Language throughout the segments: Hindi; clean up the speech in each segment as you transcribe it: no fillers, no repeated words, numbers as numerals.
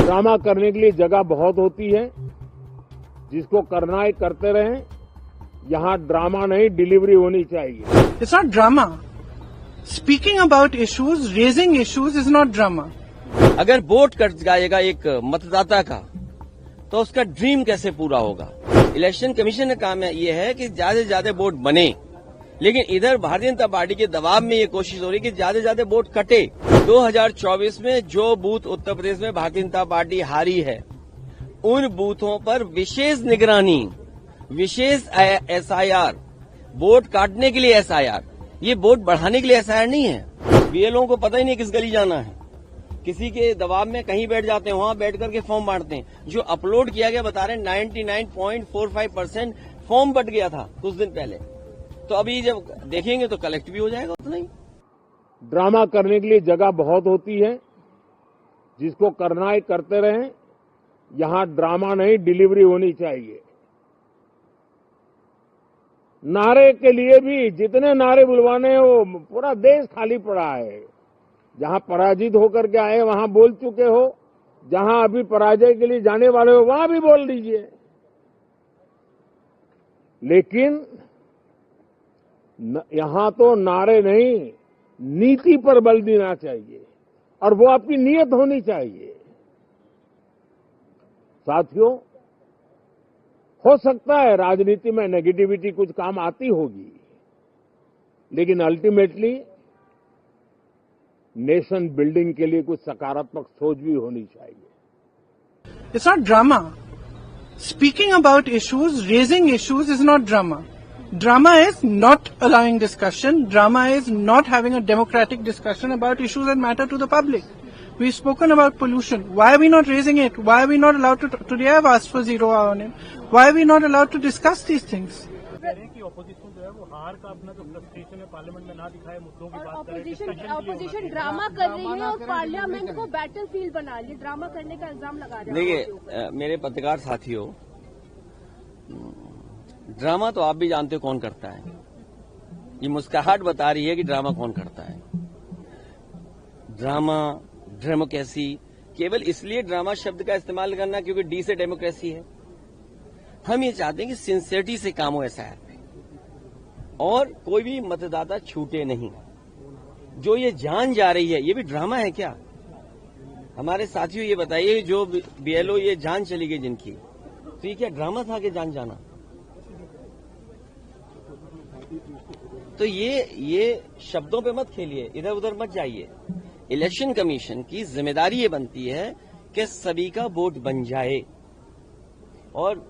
ड्रामा करने के लिए जगह बहुत होती है, जिसको करना है करते रहें। यहाँ ड्रामा नहीं, डिलीवरी होनी चाहिए। It's not drama. Speaking about issues, raising issues is not drama. अगर वोट कट जाएगा एक मतदाता का, तो उसका ड्रीम कैसे पूरा होगा? इलेक्शन कमीशन का काम ये है कि ज्यादा से ज्यादा वोट बने, लेकिन इधर भारतीय जनता पार्टी के दबाव में ये कोशिश हो रही है कि ज्यादा से ज्यादा वोट कटे। 2024 में जो बूथ उत्तर प्रदेश में भारतीय जनता पार्टी हारी है, उन बूथों पर विशेष निगरानी, विशेष SIR, वोट काटने के लिए SIR, ये वोट बढ़ाने के लिए SIR नहीं है। बीएलओ को पता ही नहीं किस गली जाना है, किसी के दबाव में कहीं बैठ जाते हैं, वहां बैठ करके फॉर्म बांटते हैं। जो अपलोड किया गया बता रहे हैं 99.45% फॉर्म बट गया था कुछ दिन पहले। तो अभी जब देखेंगे तो कलेक्ट भी हो जाएगा उतना ही। ड्रामा करने के लिए जगह बहुत होती है, जिसको करना है करते रहें। यहाँ ड्रामा नहीं, डिलीवरी होनी चाहिए। नारे के लिए भी जितने नारे बुलवाने हैं, वो पूरा देश खाली पड़ा है। जहां पराजित होकर के आए वहां बोल चुके हो, जहां अभी पराजय के लिए जाने वाले हो वहां भी बोल दीजिए, लेकिन यहां तो नारे नहीं, नीति पर बल देना चाहिए, और वो आपकी नीयत होनी चाहिए। साथियों, हो सकता है राजनीति में नेगेटिविटी कुछ काम आती होगी, लेकिन अल्टीमेटली नेशन बिल्डिंग के लिए कुछ सकारात्मक सोच भी होनी चाहिए। It's not drama. Speaking about issues, raising issues is not drama. Drama is not allowing discussion. Drama is not having a democratic discussion about issues that matter to the public. We've spoken about pollution. Why are we not raising it? Why are we not allowed to? Today I've asked for 0 hour on it. Why are we not allowed to discuss these things? Opposition जो है वो हार का अपना जो फ्रस्ट्रेशन है पार्लियामेंट में ना दिखाए, मुद्दों की बात ऑपोजिशन ड्रामा कर रही है और पार्लियामेंट को बैटलफील्ड बना लिया, ड्रामा करने का इल्जाम लगा रहे हैं। देखिए मेरे पत्रकार साथियों, ड्रामा तो आप भी जानते हो कौन करता है। ये मुस्कुराहट बता रही है कि ड्रामा कौन करता है। ड्रामा, डेमोक्रेसी, केवल इसलिए ड्रामा शब्द का इस्तेमाल करना क्योंकि डी से डेमोक्रेसी है। हम ये चाहते हैं कि सिंसियरिटी से काम हो SIR पे, और कोई भी मतदाता छूटे नहीं। जो ये जान जा रही है, ये भी ड्रामा है क्या? हमारे साथियों ये बताइए, जो BLO ये जान चली गई जिनकी, तो ये क्या ड्रामा था कि जान जाना? तो ये शब्दों पे मत खेलिए, इधर उधर मत जाइए। इलेक्शन कमीशन की जिम्मेदारी ये बनती है कि सभी का वोट बन जाए, और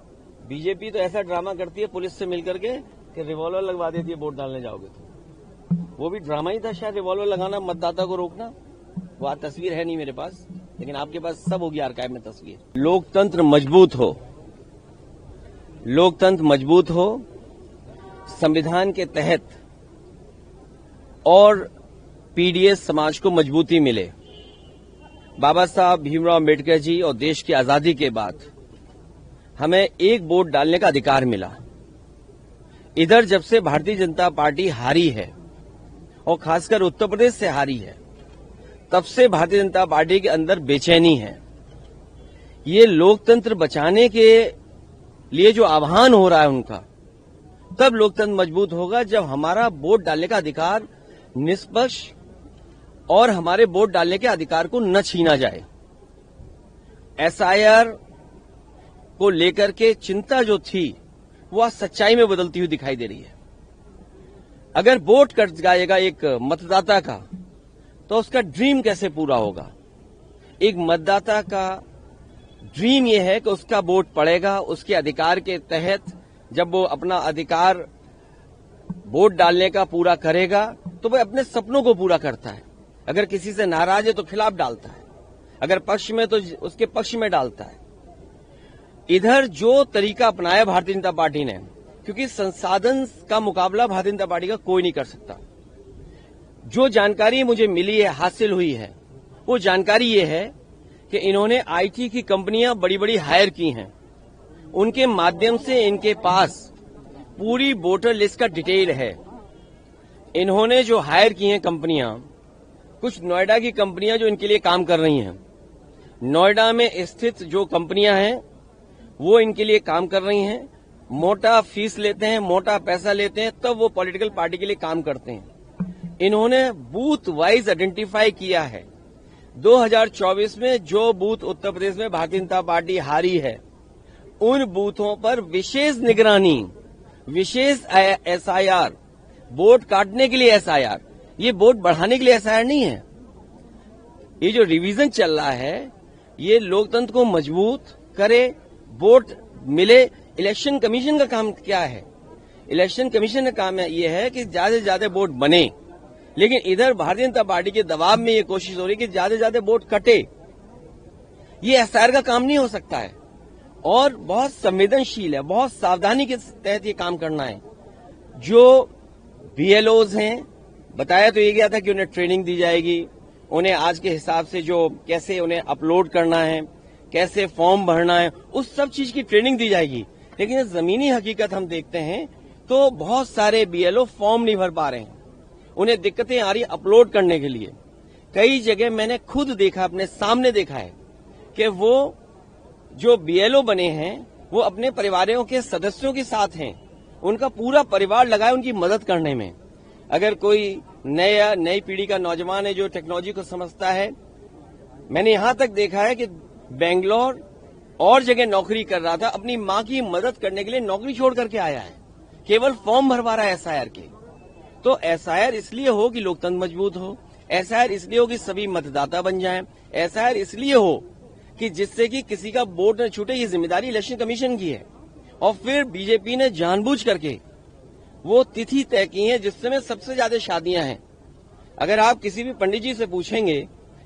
बीजेपी तो ऐसा ड्रामा करती है पुलिस से मिलकर के कि रिवॉल्वर लगवा देती है वोट डालने जाओगे तो। वो भी ड्रामा ही था शायद, रिवॉल्वर लगाना, मतदाता को रोकना। वो तस्वीर है नहीं मेरे पास, लेकिन आपके पास सब होगी आर्काइव में तस्वीर। लोकतंत्र मजबूत हो, लोकतंत्र मजबूत हो, संविधान के तहत और PDS समाज को मजबूती मिले। बाबा साहब भीमराव अम्बेडकर जी और देश की आजादी के बाद हमें एक वोट डालने का अधिकार मिला। इधर जब से भारतीय जनता पार्टी हारी है, और खासकर उत्तर प्रदेश से हारी है, तब से भारतीय जनता पार्टी के अंदर बेचैनी है। ये लोकतंत्र बचाने के लिए जो आह्वान हो रहा है उनका, तब लोकतंत्र मजबूत होगा जब हमारा वोट डालने का अधिकार निष्पक्ष और हमारे वोट डालने के अधिकार को न छीना जाए। SIR को लेकर के चिंता जो थी वो आज सच्चाई में बदलती हुई दिखाई दे रही है। अगर वोट कट जाएगा एक मतदाता का, तो उसका ड्रीम कैसे पूरा होगा? एक मतदाता का ड्रीम ये है कि उसका वोट पड़ेगा, उसके अधिकार के तहत जब वो अपना अधिकार वोट डालने का पूरा करेगा, तो वह अपने सपनों को पूरा करता है। अगर किसी से नाराज है तो खिलाफ डालता है, अगर पक्ष में तो उसके पक्ष में डालता है। इधर जो तरीका अपनाया भारतीय जनता पार्टी ने, क्योंकि संसाधन का मुकाबला भारतीय जनता पार्टी का कोई नहीं कर सकता। जो जानकारी मुझे मिली है, हासिल हुई है, वो जानकारी ये है कि इन्होंने IT की कंपनियां बड़ी बड़ी हायर की हैं। उनके माध्यम से इनके पास पूरी वोटर लिस्ट का डिटेल है। इन्होंने जो हायर की हैं कंपनियां, कुछ नोएडा की कंपनियां जो इनके लिए काम कर रही हैं, नोएडा में स्थित जो कंपनियां हैं वो इनके लिए काम कर रही हैं, मोटा फीस लेते हैं, मोटा पैसा लेते हैं, तब वो पॉलिटिकल पार्टी के लिए काम करते हैं। इन्होंने बूथ वाइज आइडेंटिफाई किया है। 2024 में जो बूथ उत्तर प्रदेश में भारतीय जनता पार्टी हारी है, उन बूथों पर विशेष निगरानी, विशेष एसआईआर, वोट काटने के लिए एसआईआर, ये वोट बढ़ाने के लिए एसआईआर नहीं है। ये जो रिवीजन चल रहा है, ये लोकतंत्र को मजबूत करे, वोट मिले। इलेक्शन कमीशन का काम क्या है? इलेक्शन कमीशन का काम ये है कि ज्यादा से ज्यादा वोट बने, लेकिन इधर भारतीय जनता पार्टी के दबाव में ये कोशिश हो रही है कि ज्यादा से ज्यादा वोट कटे। ये एसआईआर का काम नहीं हो सकता है और बहुत संवेदनशील है, बहुत सावधानी के तहत ये काम करना है। जो बीएलओज हैं, बताया तो ये गया था कि उन्हें ट्रेनिंग दी जाएगी, उन्हें आज के हिसाब से जो कैसे उन्हें अपलोड करना है, कैसे फॉर्म भरना है, उस सब चीज की ट्रेनिंग दी जाएगी। लेकिन जमीनी हकीकत हम देखते हैं तो बहुत सारे बीएलओ फॉर्म नहीं भर पा रहे हैं, उन्हें दिक्कतें आ रही अपलोड करने के लिए। कई जगह मैंने खुद देखा, अपने सामने देखा है कि वो जो बीएलओ बने हैं वो अपने परिवारों के सदस्यों के साथ हैं, उनका पूरा परिवार लगा है उनकी मदद करने में। अगर कोई नई पीढ़ी का नौजवान है जो टेक्नोलॉजी को समझता है, मैंने यहां तक देखा है कि बेंगलोर और जगह नौकरी कर रहा था, अपनी मां की मदद करने के लिए नौकरी छोड़ करके आया है, केवल फॉर्म भरवा रहा है एसआईआर के। तो एसआईआर इसलिए हो कि लोकतंत्र मजबूत हो, एसआईआर इसलिए हो कि सभी मतदाता बन जाएं, एसआईआर इसलिए हो कि जिससे कि किसी का वोट न छूटे। ये जिम्मेदारी इलेक्शन कमीशन की है। और फिर बीजेपी ने जानबूझ करके वो तिथि तय की है जिस समय सबसे ज्यादा शादियां हैं। अगर आप किसी भी पंडित जी से पूछेंगे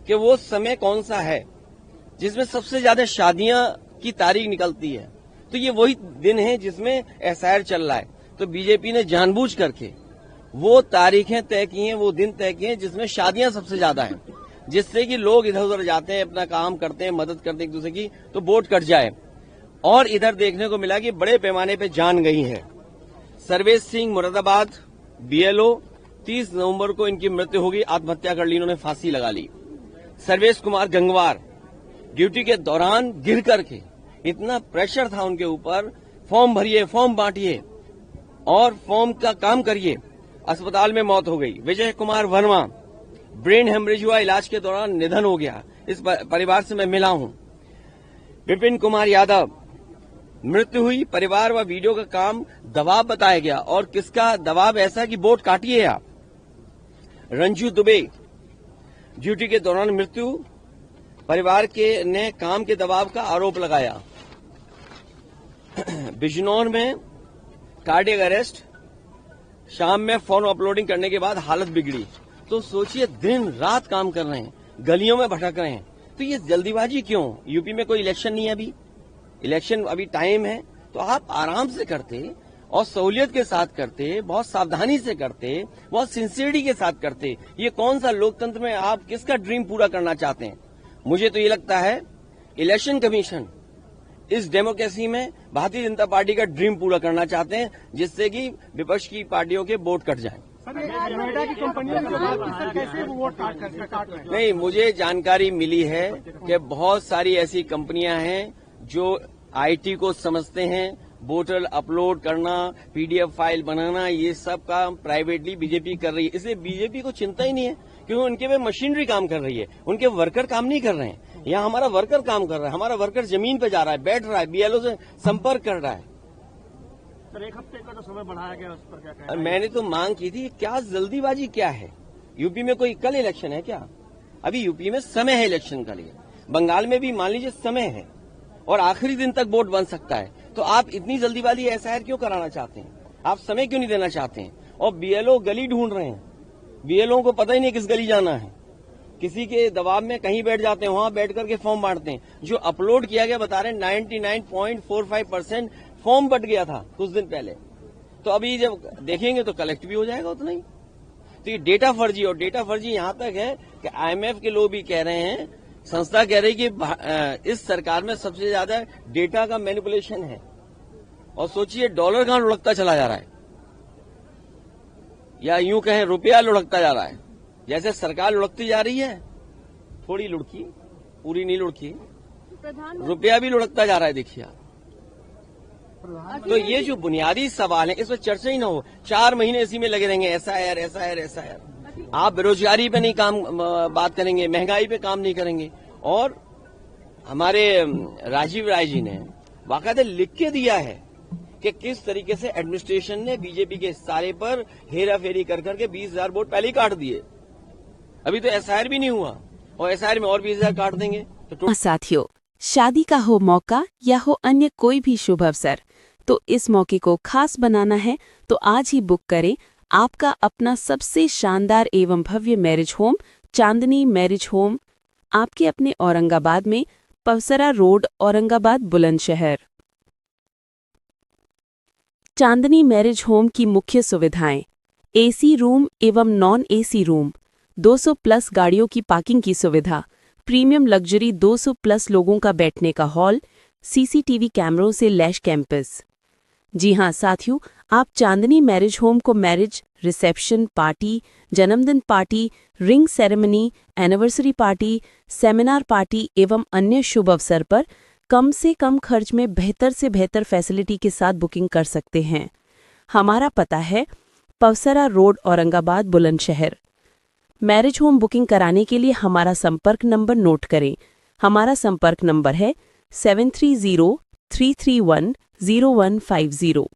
कि वो समय कौन सा है जिसमें सबसे ज्यादा शादियां की तारीख निकलती है, तो ये वही दिन है जिसमें एसआईआर चल रहा है। तो बीजेपी ने जानबूझ करके वो तारीखें तय की हैं, वो दिन तय किए हैं जिसमें शादियां सबसे ज्यादा हैं, जिससे कि लोग इधर उधर जाते हैं, अपना काम करते हैं, मदद करते हैं एक दूसरे की, तो वोट कट जाए। और इधर देखने को मिला कि बड़े पैमाने पर जान गई है। सर्वेश सिंह मुरादाबाद बीएलओ, 30 नवंबर को इनकी मृत्यु होगी, आत्महत्या कर ली, इन्होंने फांसी लगा ली। सर्वेश कुमार गंगवार ड्यूटी के दौरान गिर करके, इतना प्रेशर था उनके ऊपर, फॉर्म भरिए, फॉर्म बांटिए और फॉर्म का काम करिए, अस्पताल में मौत हो गई। विजय कुमार वर्मा ब्रेन हेमरेज हुआ, इलाज के दौरान निधन हो गया। इस परिवार से मैं मिला हूं। विपिन कुमार यादव मृत्यु हुई, परिवार व वीडियो का काम दबाव बताया गया। और किसका दबाव? ऐसा कि वोट काटिए आप। रंजू दुबे ड्यूटी के दौरान मृत्यु, परिवार के ने काम के दबाव का आरोप लगाया। बिजनौर में कार्डियक अरेस्ट, शाम में फॉर्म अपलोडिंग करने के बाद हालत बिगड़ी। तो सोचिए, दिन रात काम कर रहे हैं, गलियों में भटक रहे हैं, तो ये जल्दीबाजी क्यों? यूपी में कोई इलेक्शन नहीं है, अभी इलेक्शन अभी टाइम है, तो आप आराम से करते और सहूलियत के साथ करते, बहुत सावधानी से करते, बहुत सिंसियरिटी के साथ करते। ये कौन सा लोकतंत्र में आप किसका ड्रीम पूरा करना चाहते हैं? मुझे तो ये लगता है इलेक्शन कमीशन इस डेमोक्रेसी में भारतीय जनता पार्टी का ड्रीम पूरा करना चाहते हैं, जिससे कि विपक्ष की पार्टियों के वोट कट जाएं। नोएडा की कंपनियों ने जो बात की, सर कैसे वो वोट काट रहे हैं? नहीं, मुझे जानकारी मिली है कि बहुत सारी ऐसी कंपनियां हैं जो आईटी को समझते हैं, वोटर अपलोड करना, पीडीएफ फाइल बनाना, ये सब काम प्राइवेटली बीजेपी कर रही है। इसलिए बीजेपी को चिंता ही नहीं है, क्योंकि उनके में मशीनरी काम कर रही है, उनके वर्कर काम नहीं कर रहे हैं। यहाँ हमारा वर्कर काम कर रहा है, हमारा वर्कर जमीन पे जा रहा है, बैठ रहा है, बीएलओ से संपर्क कर रहा है। सर, एक हफ्ते का जो समय बढ़ाया गया, उस पर क्या कहना है? मैंने तो मांग की थी, क्या जल्दीबाजी क्या है? यूपी में कोई कल इलेक्शन है क्या? अभी यूपी में समय है इलेक्शन के लिए। बंगाल में भी मान लीजिए समय है और आखिरी दिन तक वोट बन सकता है। तो आप इतनी जल्दीबाजी एसआईआर क्यों कराना चाहते हैं? आप समय क्यों नहीं देना चाहते हैं? और बीएलओ गली ढूंढ रहे हैं, बीएलओ को पता ही नहीं किस गली जाना है, किसी के दबाव में कहीं बैठ जाते हैं, वहां बैठ करके फॉर्म बांटते हैं। जो अपलोड किया गया, बता रहे 99.45% फॉर्म बट गया था कुछ दिन पहले। तो अभी जब देखेंगे तो कलेक्ट भी हो जाएगा उतना ही। तो ये डेटा फर्जी, और डेटा फर्जी यहां तक है कि आईएमएफ के लोग भी कह रहे हैं, संस्था कह रही कि इस सरकार में सबसे ज्यादा डेटा का मैनिपुलेशन है। और सोचिए, डॉलर कहां लुढ़कता चला जा रहा है, या यूं कहें रुपया लुढ़कता जा रहा है। जैसे सरकार लुढ़कती जा रही है, थोड़ी लुढ़की पूरी नहीं लुढ़की, प्रधानमंत्री रुपया भी लुढ़कता जा रहा है। देखिए आप, तो ये जो बुनियादी सवाल है इस पर चर्चा ही ना हो, 4 महीने इसी में लगे रहेंगे, ऐसा है ऐसा है ऐसा है। आप बेरोजगारी पे नहीं बात करेंगे, महंगाई पे काम नहीं करेंगे। और हमारे राजीव राय जी ने बाकायदा लिख के दिया है कि किस तरीके से एडमिनिस्ट्रेशन ने बीजेपी के सारे पर हेरा फेरी कर करके 20,000 वोट पहले ही काट दिए। अभी तो एसआईआर भी नहीं हुआ और एसआईआर में और 20,000 काट देंगे। तो साथियों, शादी का हो मौका या हो अन्य कोई भी शुभ अवसर, तो इस मौके को खास बनाना है तो आज ही बुक करें आपका अपना सबसे शानदार एवं भव्य मैरिज होम, चांदनी मैरिज होम, आपके अपने औरंगाबाद में, पवसरा रोड, औरंगाबाद, बुलंदशहर। चांदनी मैरिज होम की मुख्य सुविधाएं: एसी रूम एवं नॉन एसी रूम, 200+ गाड़ियों की पार्किंग की सुविधा, प्रीमियम लग्जरी 200+ लोगों का बैठने का हॉल, सीसीटीवी कैमरों से लैश कैंपस। जी हां साथियों, आप चांदनी मैरिज होम को मैरिज, रिसेप्शन, पार्टी, जन्मदिन party, ring ceremony, anniversary party, seminar party एवं अन्य शुभ अवसर पर कम से कम खर्च में बेहतर से बेहतर फैसिलिटी के साथ बुकिंग कर सकते हैं। हमारा पता है Pawsara road, Aurangabad, Bulandshahr. Marriage home booking कराने के लिए हमारा संपर्क नंबर नोट करें। हमारा संपर्क नंबर है 7303310150।